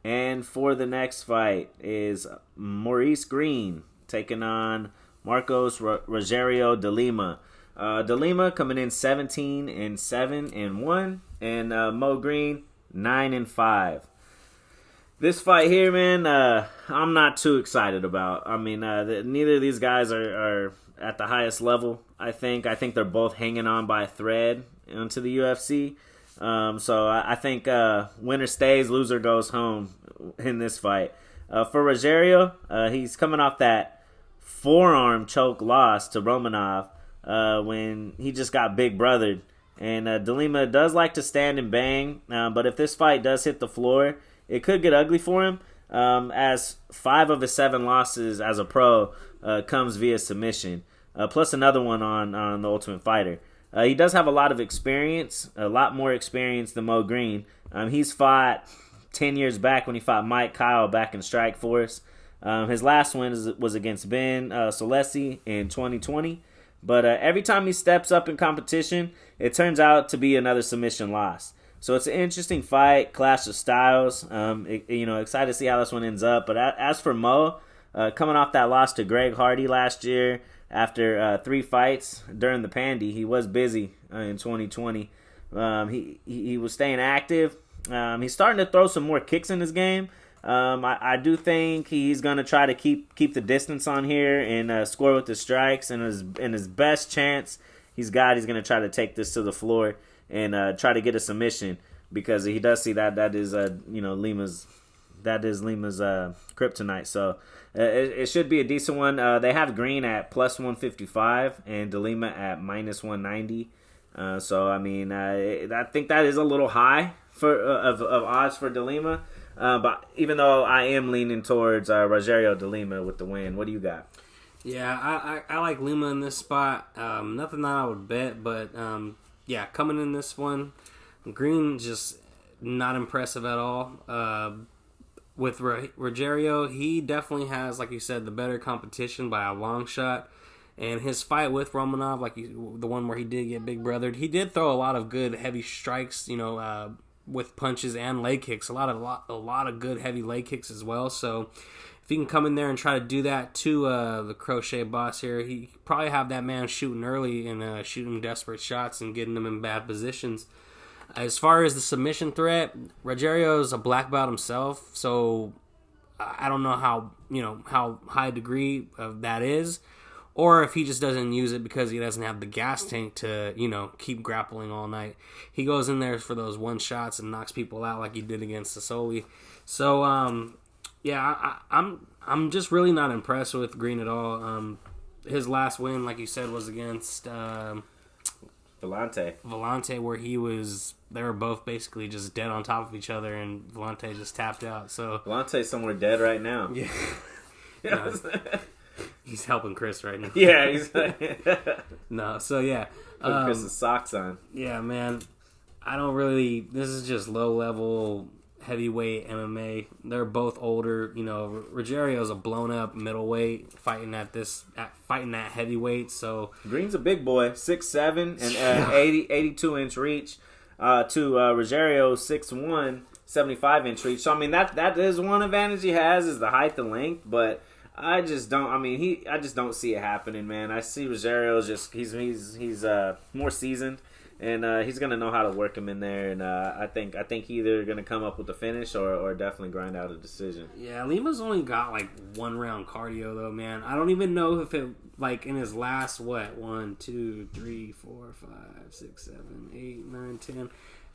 And for the next fight is Maurice Green taking on Marcos Rogerio de Lima. De Lima coming in 17-7-1, and Mo Green 9-5. This fight here, man, I'm not too excited about. I mean, neither of these guys are at the highest level. I think they're both hanging on by a thread into the UFC. So I think winner stays, loser goes home in this fight. For Rogerio, he's coming off that forearm choke loss to Romanov when he just got big brothered. And De Lima does like to stand and bang, but if this fight does hit the floor, it could get ugly for him, as 5 of his 7 losses as a pro comes via submission, plus another one on The Ultimate Fighter. He does have a lot of experience, a lot more experience than Mo Green. He's fought 10 years back when he fought Mike Kyle back in Strikeforce. His last win was against Ben Solesi in 2020. But every time he steps up in competition, it turns out to be another submission loss. So it's an interesting fight, clash of styles. Excited to see how this one ends up. But as for Mo, coming off that loss to Greg Hardy last year after 3 fights during the pandy, he was busy in 2020. He was staying active. He's starting to throw some more kicks in his game. I do think he's going to try to keep the distance on here and score with the strikes. And his best chance he's going to try to take this to the floor and try to get a submission, because he does see that is Lima's kryptonite. So it should be a decent one. They have Green at plus 155 and De Lima at minus 190. So I mean, I think that is a little high for of odds for De Lima. But even though I am leaning towards Rogerio de Lima with the win, what do you got? Yeah, I like Lima in this spot. Nothing that I would bet, but coming in this one, Green just not impressive at all. With Rogerio, he definitely has, like you said, the better competition by a long shot. And his fight with Romanov, the one where he did get big brothered, he did throw a lot of good heavy strikes, with punches and leg kicks. A lot of good heavy leg kicks as well. So if he can come in there and try to do that to the Crochet boss here, he probably have that man shooting early and shooting desperate shots and getting them in bad positions. As far as the submission threat, Rogerio's a black belt himself, so I don't know how high a degree of that is, or if he just doesn't use it because he doesn't have the gas tank to, keep grappling all night. He goes in there for those one shots and knocks people out like he did against Sassoli. So, I'm just really not impressed with Green at all. His last win, like you said, was against Vellante, where they were both basically just dead on top of each other, and Vellante just tapped out. So Vellante's somewhere dead right now. Yeah. He's helping Chris right now. Yeah, he's no. So yeah, put Chris's socks on. Yeah, man. This is just low level heavyweight MMA. They're both older. Rogerio's a blown up middleweight fighting that heavyweight. So Green's a big boy, 6'7" and 82-inch reach. To Rogerio, 6'1", 75-inch reach. So I mean that is one advantage he has, is the height and length, but I just don't. I just don't see it happening, man. I see Rogerio's he's more seasoned, and he's gonna know how to work him in there. And I think he either gonna come up with a finish or definitely grind out a decision. Yeah, Lima's only got 1 round cardio though, man. I don't even know if it in his last 1, 2, 3, 4, 5, 6, 7, 8, 9, 10,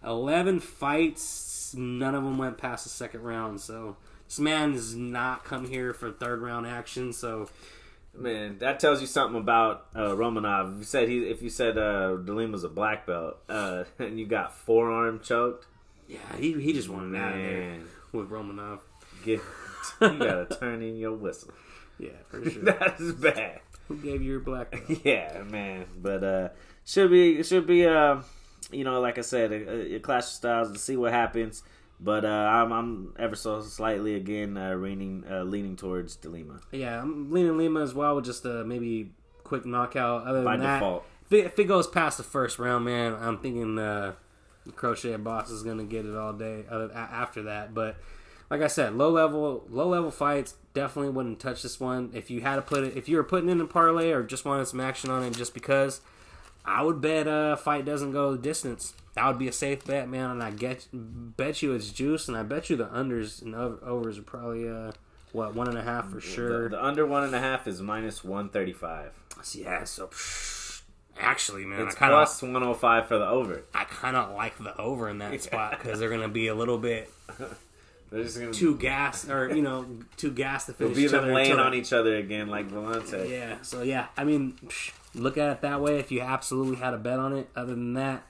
11 fights. None of them went past the second round. So this man does not come here for third round action. So, man, that tells you something about Romanov. If you said De Lima's a black belt, and you got forearm choked. Yeah, he just wanted out of there with Romanov. You gotta turn in your whistle. Yeah, for sure. That is bad. Who gave you your black belt? Yeah, man. But should be like I said, a clash of styles to see what happens. But I'm ever so slightly again leaning towards De Lima. Yeah, I'm leaning Lima as well with just maybe quick knockout. Other by than that, default. If it goes past the first round, man, I'm thinking the Crochet boss is gonna get it all day after that. But like I said, low level fights, definitely wouldn't touch this one. If you were putting in a parlay or just wanted some action on it just because, I would bet fight doesn't go the distance. That would be a safe bet, man, and I bet you it's juice, and I bet you the unders and overs are probably 1.5 for sure. The under 1.5 is -135. Yeah, so actually, man, it's plus 105 for the over. I kind of like the over in that spot because they're gonna be a little bit they're just gonna too gassed, or too gassed to finish. They'll be them laying on each other again, like Vellante. Yeah. So yeah, I mean, look at it that way. If you absolutely had a bet on it, other than that,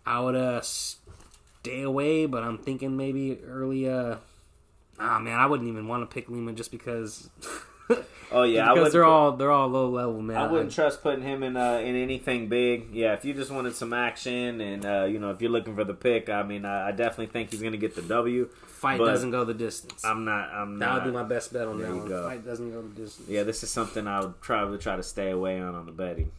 I would stay away. But I'm thinking maybe early. Man, I wouldn't even want to pick Lima just because. Oh yeah, because they're all low level, man. I wouldn't trust putting him in anything big. Yeah, if you just wanted some action and if you're looking for the pick, I mean, I definitely think he's gonna get the W. Fight doesn't go the distance. I'm not. That would be my best bet on there that one. Go. Fight doesn't go the distance. Yeah, this is something I would probably try to stay away on the betting.